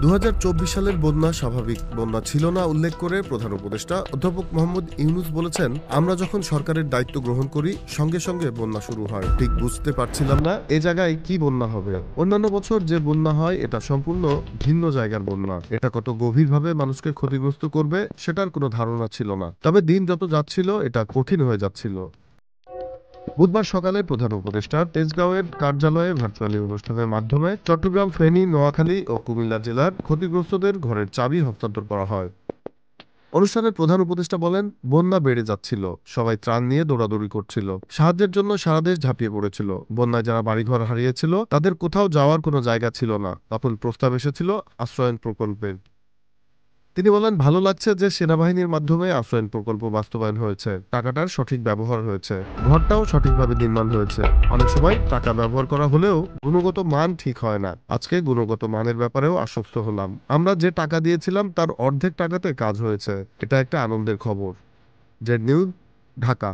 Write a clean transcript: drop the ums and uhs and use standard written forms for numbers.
2024 সালের বন্যা স্বাভাবিক বন্যা ছিল না উল্লেখ করে প্রধান উপদেষ্টা অধ্যাপক মোহাম্মদ ইউনূস বলেছেন, আমরা যখন সরকারের দায়িত্ব গ্রহণ করি সঙ্গে সঙ্গে বন্যা শুরু হয়। ঠিক বুঝতে পারছিলাম না এ জায়গায় কি বন্যা হবে। অন্যান্য বছর যে বন্যা হয় এটা সম্পূর্ণ ভিন্ন জায়গার বন্যা। এটা কত গভীরভাবে মানুষকে ক্ষতিগ্রস্ত করবে সেটার কোনো ধারণা ছিল না। তবে দিন যত যাচ্ছিল এটা কঠিন হয়ে যাচ্ছিল। বুধবার সকালে প্রধান উপদেষ্টা তেজগাঁওয়ের কার্যালয়ে ভার্চুয়ালি অনুষ্ঠানের মাধ্যমে চট্টগ্রাম, ফেনী, নোয়াখালী ও কুমিল্লা জেলার ক্ষতিগ্রস্তদের ঘরের চাবি হস্তান্তর করা হয়। অনুষ্ঠানের প্রধান উপদেষ্টা বলেন, বন্যা বেড়ে যাচ্ছিল, সবাই ত্রাণ নিয়ে দৌড়াদৌড়ি করছিল, সাহায্যের জন্য সারা দেশ ঝাঁপিয়ে পড়েছিল। বন্যায় যারা বাড়িঘর হারিয়েছিল তাদের কোথাও যাওয়ার কোনো জায়গা ছিল না, তখন প্রস্তাব এসেছিল আশ্রয়ণ প্রকল্পের। তিনি বলেন, ভালো লাগছে যে সেনাবাহিনীর মাধ্যমে আশ্রয়ণ প্রকল্প বাস্তবায়ন হয়েছে, টাকাটার সঠিক ব্যবহার হয়েছে, ঘরটাও সঠিকভাবে নির্মাণ হয়েছে। অনেক সময় টাকা ব্যবহার করা হলেও গুণগত মান ঠিক হয় না। আজকে গুণগত মানের ব্যাপারেও আশ্বস্ত হলাম। আমরা যে টাকা দিয়েছিলাম তার অর্ধেক টাকাতে কাজ হয়েছে। এটা একটা আনন্দের খবর। যে নিউজ, ঢাকা।